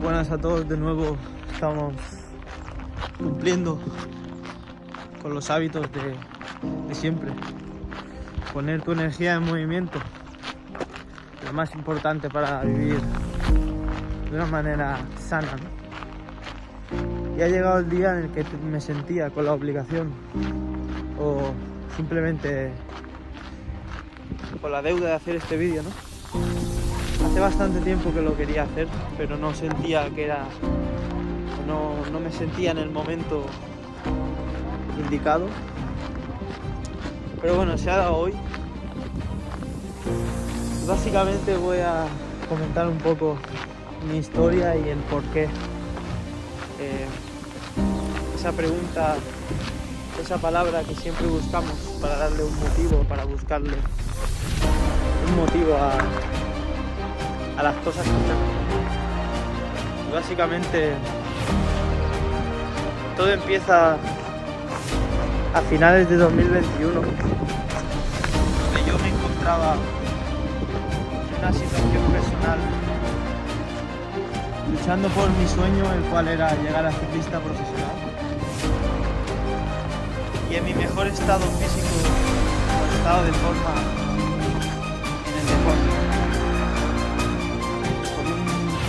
Buenas a todos, de nuevo estamos cumpliendo con los hábitos de siempre. Poner tu energía en movimiento, lo más importante para vivir de una manera sana, ¿no? Y ha llegado el día en el que me sentía con la obligación o simplemente con la deuda de hacer este vídeo, ¿no? Hace bastante tiempo que lo quería hacer, pero no sentía que era... No me sentía en el momento indicado. Pero bueno, se ha dado hoy. Básicamente voy a comentar un poco mi historia y el porqué. Esa pregunta, esa palabra que siempre buscamos para darle un motivo, para buscarle un motivo a las cosas que hacemos. Y básicamente todo empieza a finales de 2021, donde yo me encontraba en una situación personal luchando por mi sueño, el cual era llegar a ciclista profesional, y en mi mejor estado físico o estado de forma en el deporte, con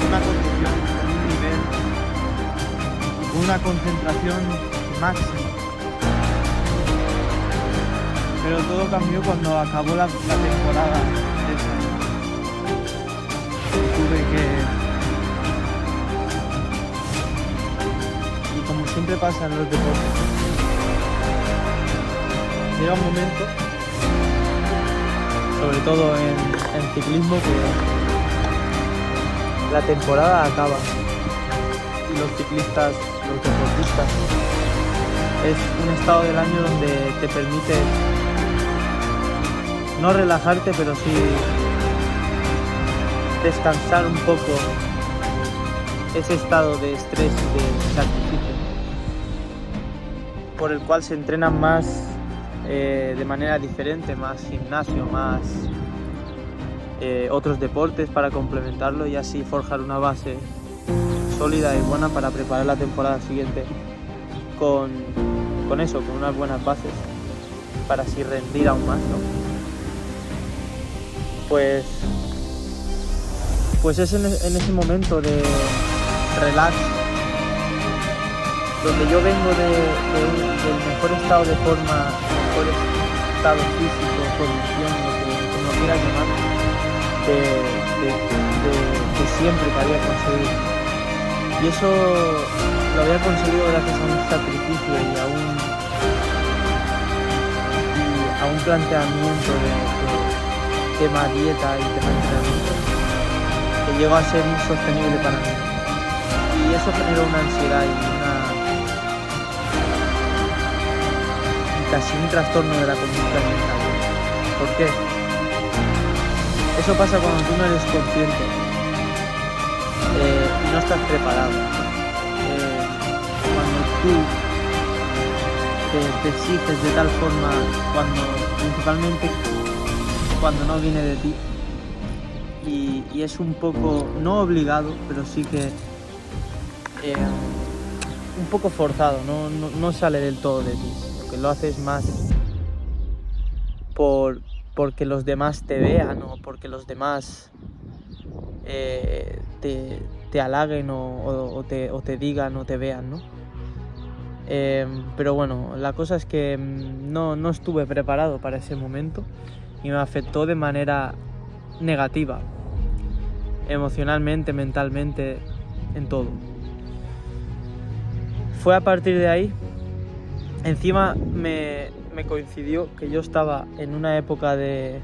una condición, con un nivel, con una concentración máxima. Pero todo cambió cuando acabó la temporada esa. Tuve que... Y como siempre pasa en los deportes, llega un momento, sobre todo en ciclismo, que la temporada acaba y los ciclistas, los deportistas, es un estado del año donde te permite no relajarte, pero sí descansar un poco ese estado de estrés y de sacrificio, por el cual se entrenan más de manera diferente, más gimnasio, más otros deportes para complementarlo y así forjar una base sólida y buena para preparar la temporada siguiente con eso, con unas buenas bases, para así rendir aún más, ¿no? Pues es en ese momento de relax, donde yo vengo del mejor estado de forma, mejor estado físico, condición, como quieras llamar, de siempre que había conseguido. Y eso lo había conseguido gracias a un sacrificio y a un planteamiento de tema dieta y tema entrenamiento que llegó a ser insostenible para mí. Y eso generó una ansiedad y casi un trastorno de la conducta alimentaria. ¿Por qué? Eso pasa cuando tú no eres consciente y no estás preparado. Cuando tú te exiges de tal forma, principalmente cuando no viene de ti, y es un poco, no obligado, pero sí que un poco forzado, no sale del todo de ti, que lo haces más porque los demás te vean o porque los demás te halaguen o te digan o te vean, ¿no? Pero bueno, la cosa es que no estuve preparado para ese momento y me afectó de manera negativa, emocionalmente, mentalmente, en todo. Fue a partir de ahí, encima me coincidió que yo estaba en una época de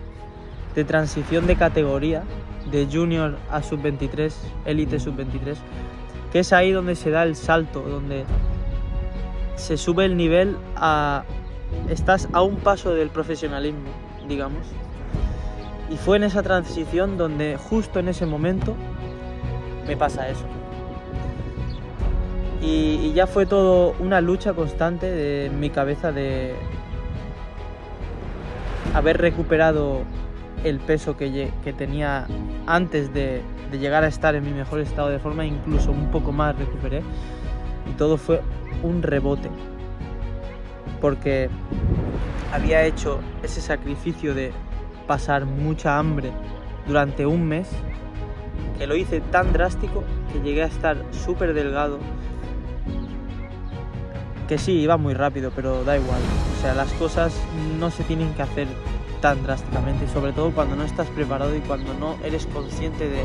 transición de categoría, de junior a sub-23, élite sub-23, que es ahí donde se da el salto, donde se sube el nivel estás a un paso del profesionalismo, digamos. Y fue en esa transición donde justo en ese momento me pasa eso. Y ya fue todo una lucha constante de mi cabeza de haber recuperado el peso que tenía antes de llegar a estar en mi mejor estado de forma, incluso un poco más recuperé, y todo fue un rebote, porque había hecho ese sacrificio de pasar mucha hambre durante un mes, que lo hice tan drástico que llegué a estar súper delgado, que sí, iba muy rápido, pero da igual. O sea, las cosas no se tienen que hacer tan drásticamente, y sobre todo cuando no estás preparado y cuando no eres consciente de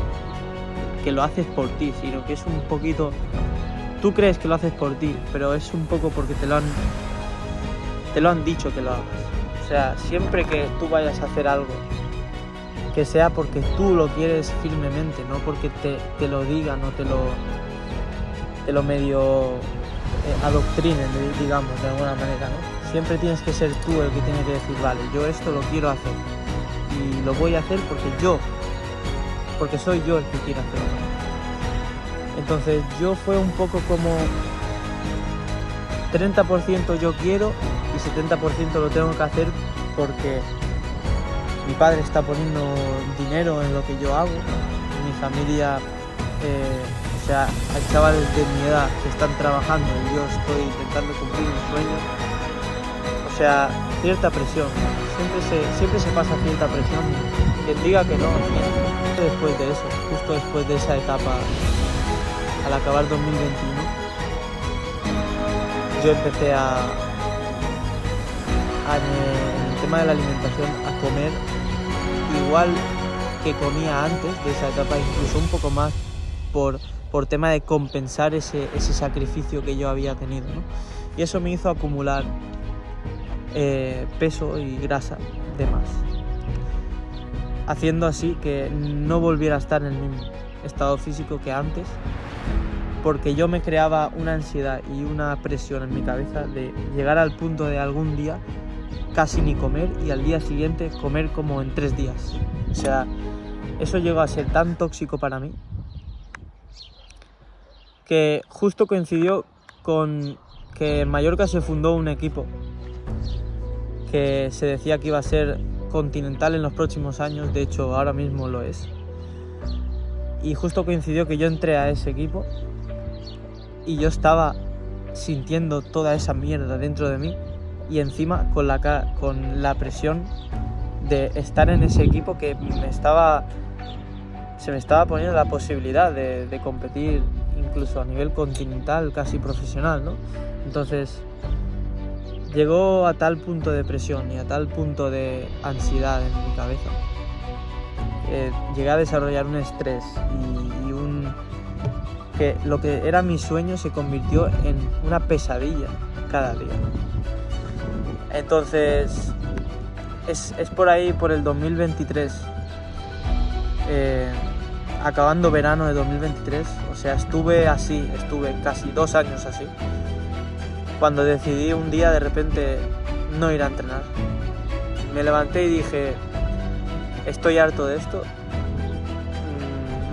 que lo haces por ti, sino que es un poquito... Tú crees que lo haces por ti, pero es un poco porque te lo han dicho que lo hagas. O sea, siempre que tú vayas a hacer algo, que sea porque tú lo quieres firmemente, no porque te lo digan o te lo medio adoctrinen, digamos, de alguna manera, ¿no? Siempre tienes que ser tú el que tiene que decir, vale, yo esto lo quiero hacer y lo voy a hacer porque soy yo el que quiere hacerlo. Entonces yo fue un poco como 30% yo quiero y 70% lo tengo que hacer porque mi padre está poniendo dinero en lo que yo hago, mi familia, o sea, hay chavales de mi edad que están trabajando y yo estoy intentando cumplir un sueño. O sea, cierta presión, siempre se pasa cierta presión. Quien diga que no, después de eso, justo después de esa etapa, al acabar 2021, yo empecé en el tema de la alimentación a comer igual que comía antes de esa etapa, incluso un poco más por tema de compensar ese sacrificio que yo había tenido, ¿no? Y eso me hizo acumular peso y grasa de más, haciendo así que no volviera a estar en el mismo estado físico que antes, porque yo me creaba una ansiedad y una presión en mi cabeza de llegar al punto de algún día casi ni comer y al día siguiente comer como en 3 días. O sea, eso llegó a ser tan tóxico para mí que justo coincidió con que en Mallorca se fundó un equipo que se decía que iba a ser continental en los próximos años, de hecho ahora mismo lo es, y justo coincidió que yo entré a ese equipo y yo estaba sintiendo toda esa mierda dentro de mí y encima con la presión de estar en ese equipo que se me estaba poniendo la posibilidad de competir incluso a nivel continental, casi profesional, ¿no? Entonces llegó a tal punto de presión y a tal punto de ansiedad en mi cabeza, llegué a desarrollar un estrés y que lo que era mi sueño se convirtió en una pesadilla cada día. Entonces es por ahí, por el 2023, acabando verano de 2023, o sea, estuve casi 2 años así, cuando decidí un día de repente no ir a entrenar. Me levanté y dije, estoy harto de esto,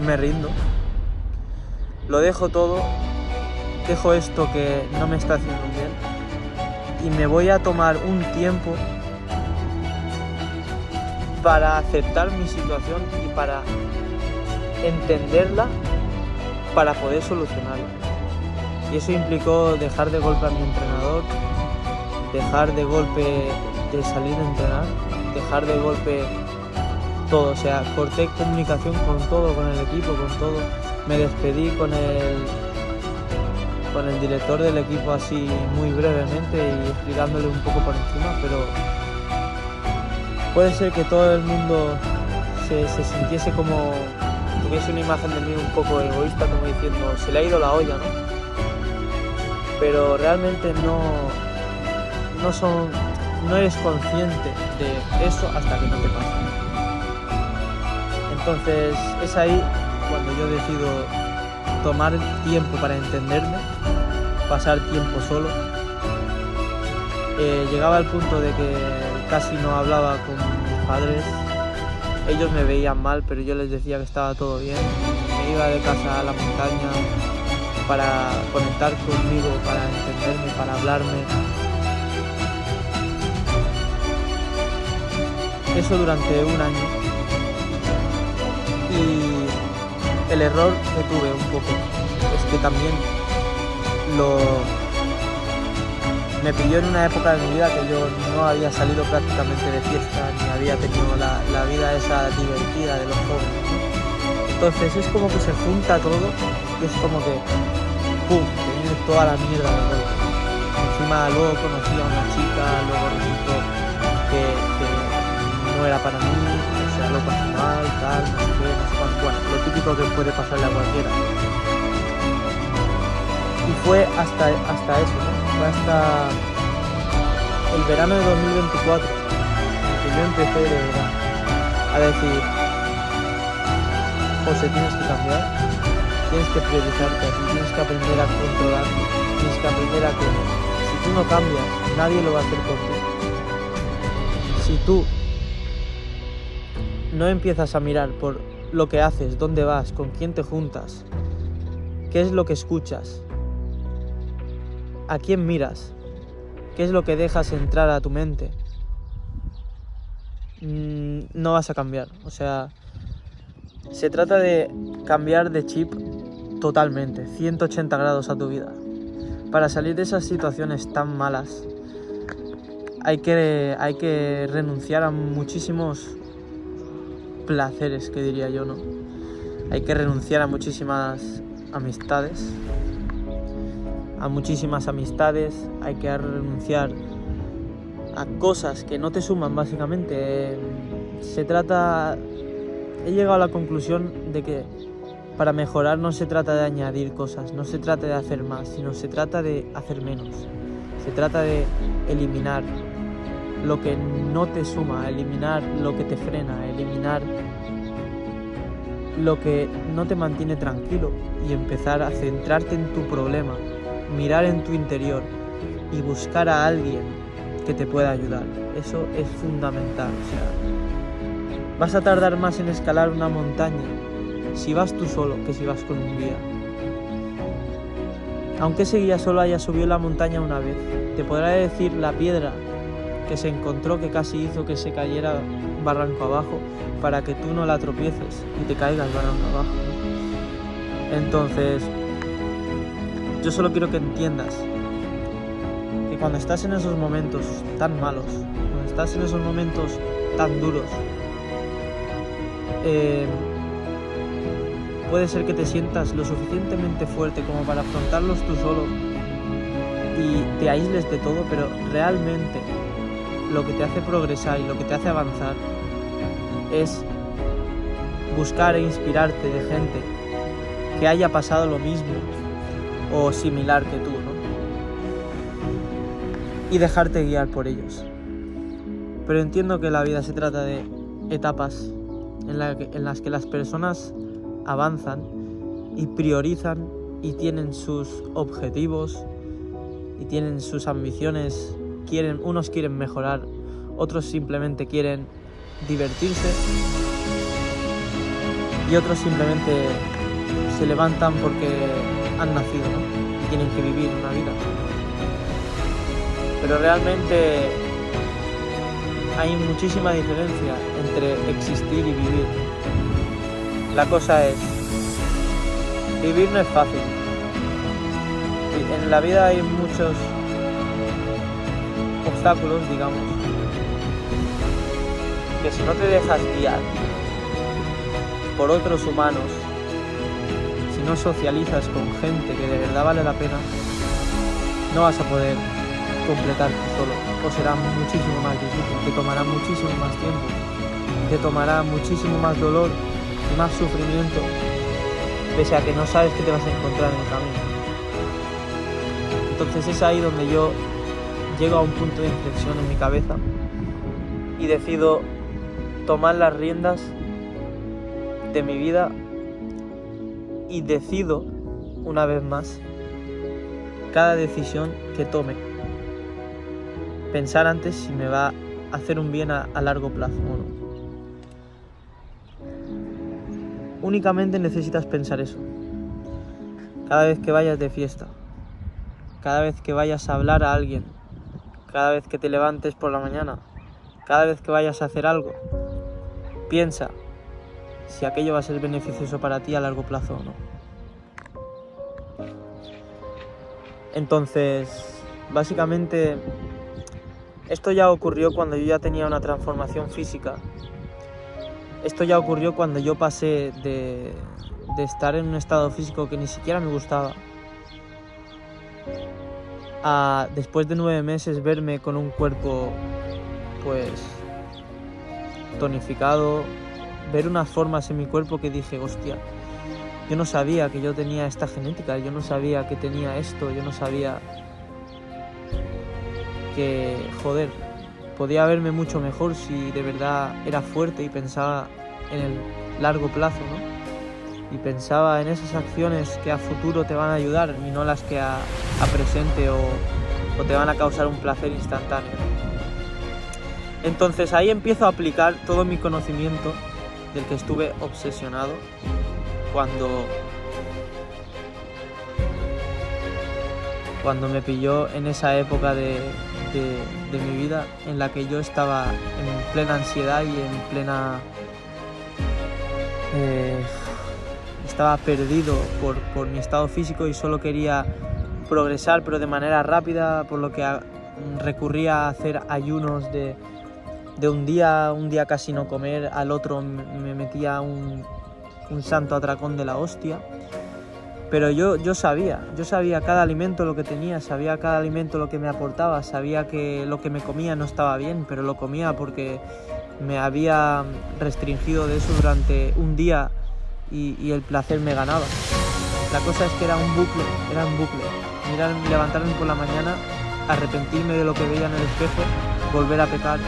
me rindo, lo dejo todo, dejo esto que no me está haciendo bien y me voy a tomar un tiempo para aceptar mi situación y para entenderla, para poder solucionarla. Y eso implicó dejar de golpe a mi entrenador, dejar de golpe de salir a entrenar, dejar de golpe todo, o sea, corté comunicación con todo, con el equipo, con todo. Me despedí con el director del equipo así muy brevemente y explicándole un poco por encima, pero puede ser que todo el mundo se sintiese como, tuviese una imagen de mí un poco egoísta, como diciendo, se le ha ido la olla, ¿no? Pero realmente no eres consciente de eso hasta que no te pasa. Entonces es ahí cuando yo decido tomar tiempo para entenderme, pasar tiempo solo. Llegaba al punto de que casi no hablaba con mis padres. Ellos me veían mal, pero yo les decía que estaba todo bien. Me iba de casa a la montaña para conectar conmigo, para entenderme, para hablarme. Eso durante un año. Y el error que tuve un poco es que también me pilló en una época de mi vida que yo no había salido prácticamente de fiesta, ni había tenido la vida esa divertida de los jóvenes, ¿no? Entonces es como que se junta todo y es como que ¡pum!, te viene toda la mierda de golpe. Encima luego conocí a una chica, luego resultó que no era para mí, o sea, lo pasé mal, tal, no sé qué, no sé cuánto. Bueno, lo típico que puede pasarle a cualquiera. Y fue hasta eso, ¿no? Fue hasta el verano de 2024 en que yo empecé de verdad a decir: José, tienes que cambiar, tienes que priorizarte a ti, tienes que aprender a controlarte, tienes que aprender a que si tú no cambias, nadie lo va a hacer por ti. Si tú no empiezas a mirar por lo que haces, dónde vas, con quién te juntas, qué es lo que escuchas, a quién miras, qué es lo que dejas entrar a tu mente, no vas a cambiar. O sea, se trata de cambiar de chip totalmente, 180 grados a tu vida. Para salir de esas situaciones tan malas hay que renunciar a muchísimos placeres, que diría yo, ¿no? Hay que renunciar a muchísimas amistades, hay que renunciar a cosas que no te suman, básicamente. He llegado a la conclusión de que para mejorar no se trata de añadir cosas, no se trata de hacer más, sino se trata de hacer menos. Se trata de eliminar lo que no te suma, eliminar lo que te frena, eliminar lo que no te mantiene tranquilo y empezar a centrarte en tu problema, mirar en tu interior y buscar a alguien que te pueda ayudar. Eso es fundamental. O sea, vas a tardar más en escalar una montaña si vas tú solo que si vas con un guía. Aunque ese guía solo haya subido la montaña una vez, te podrá decir la piedra que se encontró que casi hizo que se cayera barranco abajo para que tú no la tropieces y te caigas barranco abajo, ¿no? Entonces, yo solo quiero que entiendas que cuando estás en esos momentos tan malos, cuando estás en esos momentos tan duros, puede ser que te sientas lo suficientemente fuerte como para afrontarlos tú solo y te aísles de todo, pero realmente lo que te hace progresar y lo que te hace avanzar es buscar e inspirarte de gente que haya pasado lo mismo o similar que tú, ¿no? Y dejarte guiar por ellos. Pero entiendo que la vida se trata de etapas en las que las personas avanzan y priorizan y tienen sus objetivos y tienen sus ambiciones. Unos quieren mejorar, otros simplemente quieren divertirse y otros simplemente se levantan porque han nacido, ¿no? Y tienen que vivir una vida. Pero realmente hay muchísima diferencia entre existir y vivir. La cosa es, vivir no es fácil. En la vida hay muchos obstáculos, digamos, que si no te dejas guiar por otros humanos, si no socializas con gente que de verdad vale la pena, no vas a poder completar tú solo, o será muchísimo más difícil, te tomará muchísimo más tiempo, te tomará muchísimo más dolor y más sufrimiento, pese a que no sabes qué te vas a encontrar en el camino. Entonces es ahí donde yo llego a un punto de inflexión en mi cabeza y decido tomar las riendas de mi vida y decido, una vez más, cada decisión que tome, pensar antes si me va a hacer un bien a largo plazo o no. Únicamente necesitas pensar eso. Cada vez que vayas de fiesta, cada vez que vayas a hablar a alguien, cada vez que te levantes por la mañana, cada vez que vayas a hacer algo, piensa si aquello va a ser beneficioso para ti a largo plazo o no. Entonces, básicamente, esto ya ocurrió cuando yo ya tenía una transformación física. Esto ya ocurrió cuando yo pasé de estar en un estado físico que ni siquiera me gustaba a, después de 9 meses, verme con un cuerpo pues tonificado, ver unas formas en mi cuerpo que dije, hostia, yo no sabía que yo tenía esta genética, yo no sabía que tenía esto, yo no sabía que, joder, podía verme mucho mejor si de verdad era fuerte y pensaba en el largo plazo, ¿no? Y pensaba en esas acciones que a futuro te van a ayudar y no las que a presente o te van a causar un placer instantáneo. Entonces ahí empiezo a aplicar todo mi conocimiento del que estuve obsesionado cuando me pilló en esa época de mi vida en la que yo estaba en plena ansiedad y en plena... estaba perdido por mi estado físico y solo quería progresar, pero de manera rápida, por lo que recurría a hacer ayunos de un día casi no comer, al otro me metía un santo atracón de la hostia. Pero yo sabía cada alimento lo que tenía, sabía cada alimento lo que me aportaba, sabía que lo que me comía no estaba bien, pero lo comía porque me había restringido de eso durante un día y el placer me ganaba. La cosa es que era un bucle. Levantarme por la mañana, arrepentirme de lo que veía en el espejo, volver a pecar.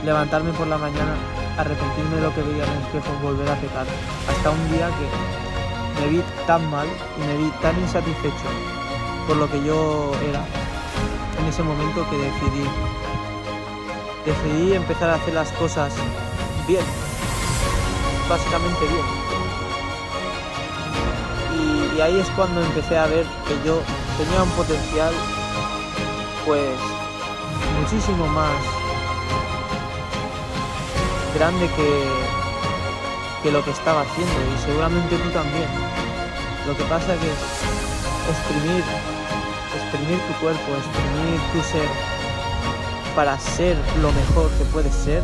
Levantarme por la mañana, arrepentirme de lo que veía en el espejo, volver a pecar. Hasta un día que me vi tan mal y me vi tan insatisfecho por lo que yo era en ese momento que decidí empezar a hacer las cosas bien, básicamente bien. Y ahí es cuando empecé a ver que yo tenía un potencial pues muchísimo más grande que lo que estaba haciendo, y seguramente tú también. Lo que pasa que exprimir tu cuerpo, exprimir tu ser para ser lo mejor que puedes ser,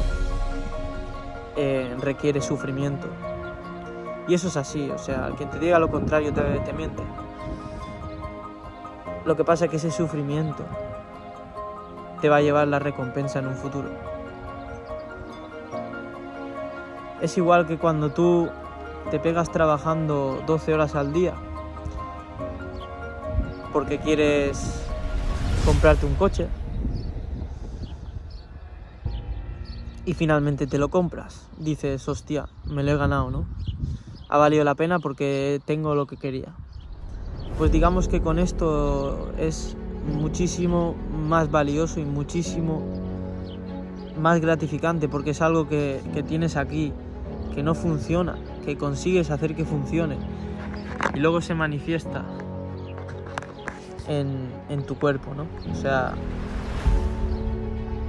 requiere sufrimiento. Y eso es así, o sea, quien te diga lo contrario te miente. Lo que pasa es que ese sufrimiento te va a llevar la recompensa en un futuro. Es igual que cuando tú te pegas trabajando 12 horas al día porque quieres comprarte un coche y finalmente te lo compras. Dices, hostia, me lo he ganado, ¿no? Ha valido la pena porque tengo lo que quería. Pues digamos que con esto es muchísimo más valioso y muchísimo más gratificante, porque es algo que tienes aquí, que no funciona, que consigues hacer que funcione y luego se manifiesta en tu cuerpo, ¿no? O sea,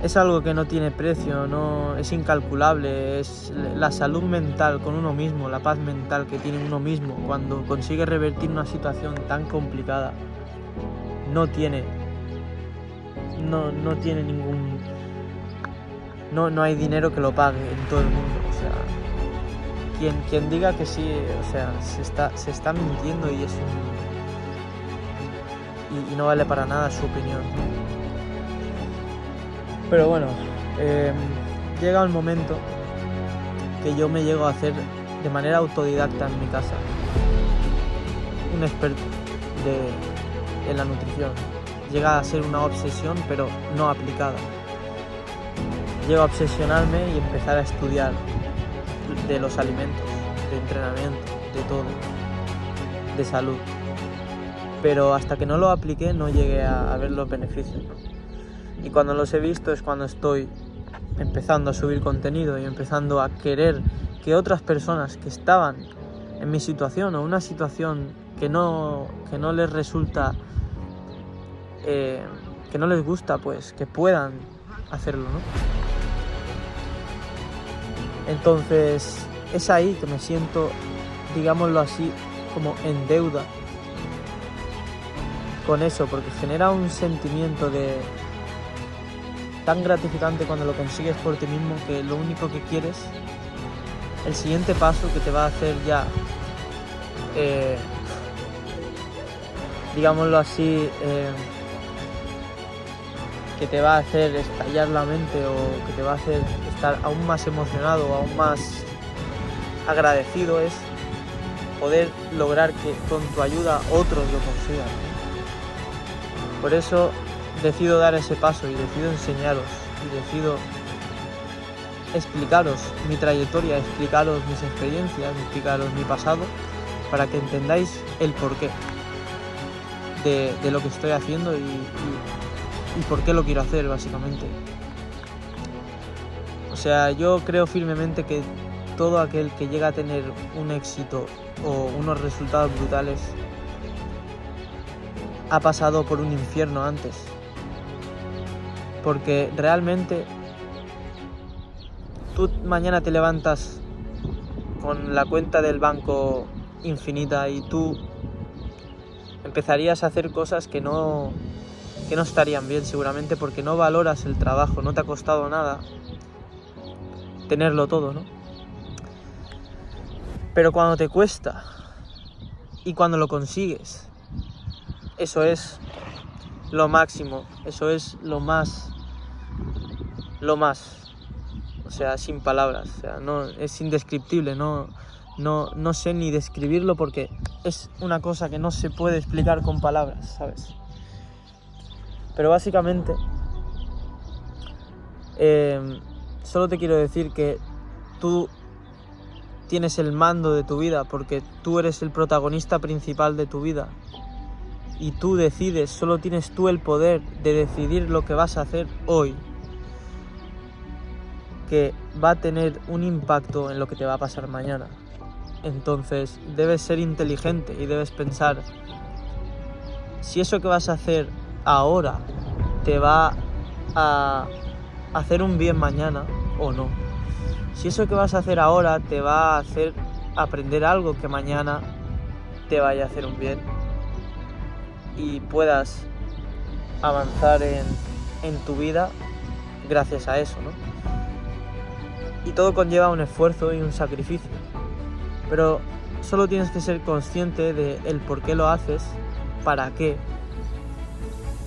es algo que no tiene precio, no es incalculable, es la salud mental con uno mismo, la paz mental que tiene uno mismo cuando consigue revertir una situación tan complicada. No tiene ningún... No hay dinero que lo pague en todo el mundo. O sea, quien diga que sí, o sea, se está mintiendo y es y no vale para nada su opinión. Pero bueno, llega un momento que yo me llego a hacer de manera autodidacta en mi casa un experto en la nutrición. Llega a ser una obsesión, pero no aplicada. Llego a obsesionarme y empezar a estudiar de los alimentos, de entrenamiento, de todo, de salud. Pero hasta que no lo apliqué no llegué a ver los beneficios, ¿no? Y cuando los he visto es cuando estoy empezando a subir contenido y empezando a querer que otras personas que estaban en mi situación o una situación que no les resulta, que no les gusta, pues que puedan hacerlo, ¿no? Entonces es ahí que me siento, digámoslo así, como en deuda con eso, porque genera un sentimiento de tan gratificante cuando lo consigues por ti mismo, que lo único que quieres, el siguiente paso que te va a hacer ya, digámoslo así, que te va a hacer estallar la mente o que te va a hacer estar aún más emocionado o aún más agradecido, es poder lograr que con tu ayuda otros lo consigan. Por eso decido dar ese paso y decido enseñaros y decido explicaros mi trayectoria, explicaros mis experiencias, explicaros mi pasado, para que entendáis el porqué de lo que estoy haciendo y por qué lo quiero hacer, básicamente. O sea, yo creo firmemente que todo aquel que llega a tener un éxito o unos resultados brutales ha pasado por un infierno antes. Porque realmente tú mañana te levantas con la cuenta del banco infinita y tú empezarías a hacer cosas que no estarían bien, seguramente, porque no valoras el trabajo, no te ha costado nada tenerlo todo, ¿no? Pero cuando te cuesta y cuando lo consigues, eso es lo máximo, eso es lo más, o sea, sin palabras, o sea, no, es indescriptible, no sé ni describirlo porque es una cosa que no se puede explicar con palabras, ¿sabes? Pero básicamente, solo te quiero decir que tú tienes el mando de tu vida, porque tú eres el protagonista principal de tu vida. Y tú decides, solo tienes tú el poder de decidir lo que vas a hacer hoy, que va a tener un impacto en lo que te va a pasar mañana. Entonces debes ser inteligente y debes pensar si eso que vas a hacer ahora te va a hacer un bien mañana o no. Si eso que vas a hacer ahora te va a hacer aprender algo que mañana te vaya a hacer un bien y puedas avanzar en tu vida gracias a eso, ¿no? Y todo conlleva un esfuerzo y un sacrificio, pero solo tienes que ser consciente de el por qué lo haces, para qué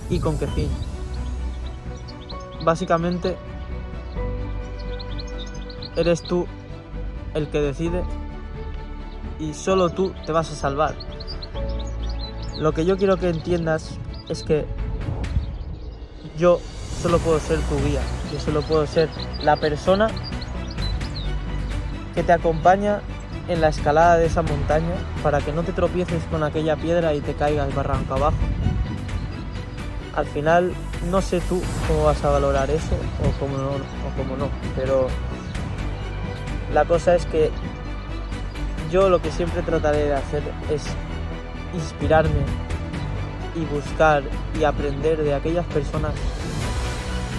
y con qué fin. Básicamente eres tú el que decide y solo tú te vas a salvar. Lo que yo quiero que entiendas es que yo solo puedo ser tu guía, yo solo puedo ser la persona que te acompaña en la escalada de esa montaña para que no te tropieces con aquella piedra y te caigas barranco abajo. Al final no sé tú cómo vas a valorar eso o cómo no, pero la cosa es que yo lo que siempre trataré de hacer es inspirarme y buscar y aprender de aquellas personas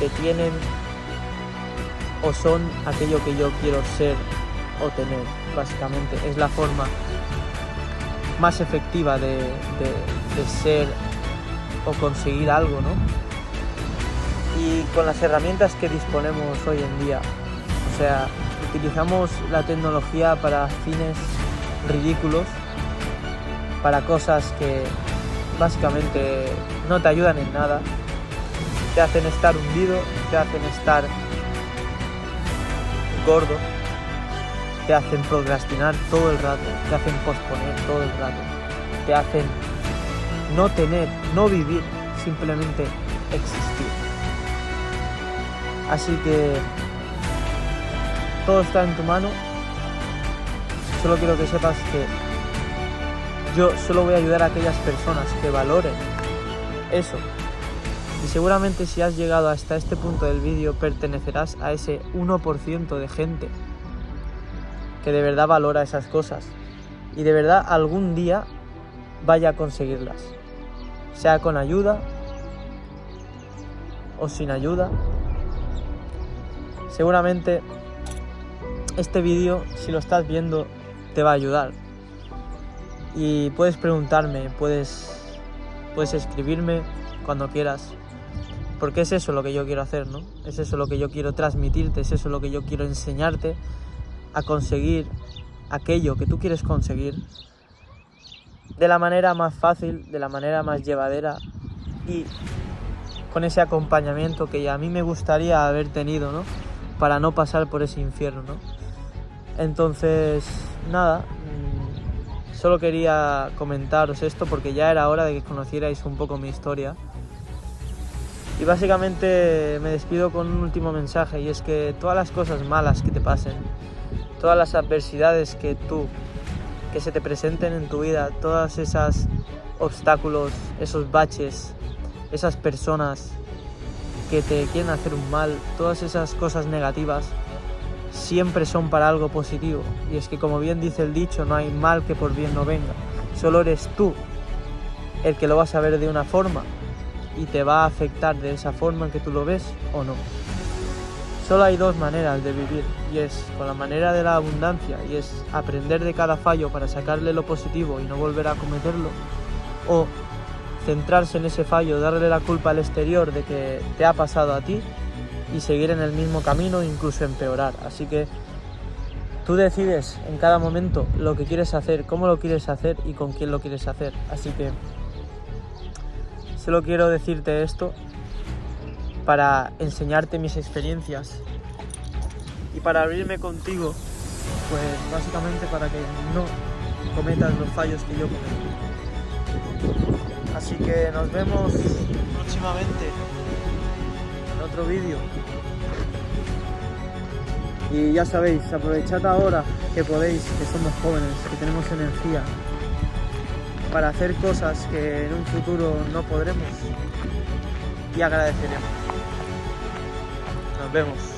que tienen o son aquello que yo quiero ser o tener. Básicamente es la forma más efectiva de ser o conseguir algo, ¿no? Y con las herramientas que disponemos hoy en día, o sea, utilizamos la tecnología para fines ridículos, para cosas que básicamente no te ayudan en nada, te hacen estar hundido, te hacen estar gordo, te hacen procrastinar todo el rato, te hacen posponer todo el rato, te hacen no vivir, simplemente existir. Así que todo está en tu mano. Solo quiero que sepas que yo solo voy a ayudar a aquellas personas que valoren eso. Y seguramente si has llegado hasta este punto del vídeo pertenecerás a ese 1% de gente que de verdad valora esas cosas y de verdad algún día vaya a conseguirlas, sea con ayuda o sin ayuda. Seguramente este vídeo, si lo estás viendo, te va a ayudar. Y puedes preguntarme, puedes escribirme cuando quieras, porque es eso lo que yo quiero hacer, ¿no? Es eso lo que yo quiero transmitirte, es eso lo que yo quiero enseñarte a conseguir aquello que tú quieres conseguir de la manera más fácil, de la manera más llevadera y con ese acompañamiento que a mí me gustaría haber tenido, ¿no? Para no pasar por ese infierno, ¿no? Entonces, nada, solo quería comentaros esto porque ya era hora de que conocierais un poco mi historia. Y básicamente me despido con un último mensaje, y es que todas las cosas malas que te pasen, todas las adversidades que se te presenten en tu vida, todos esos obstáculos, esos baches, esas personas que te quieren hacer un mal, todas esas cosas negativas, siempre son para algo positivo. Y es que, como bien dice el dicho, no hay mal que por bien no venga. Solo eres tú el que lo vas a ver de una forma y te va a afectar de esa forma en que tú lo ves o no. Solo hay dos maneras de vivir, y es con la manera de la abundancia, y es aprender de cada fallo para sacarle lo positivo y no volver a cometerlo, o centrarse en ese fallo, darle la culpa al exterior de que te ha pasado a ti y seguir en el mismo camino e incluso empeorar. Así que tú decides en cada momento lo que quieres hacer, cómo lo quieres hacer y con quién lo quieres hacer. Así que solo quiero decirte esto para enseñarte mis experiencias y para abrirme contigo, pues básicamente para que no cometas los fallos que yo cometí. Así que nos vemos próximamente en otro vídeo. Y ya sabéis, aprovechad ahora que podéis, que somos jóvenes, que tenemos energía para hacer cosas que en un futuro no podremos, y agradeceremos. Nos vemos.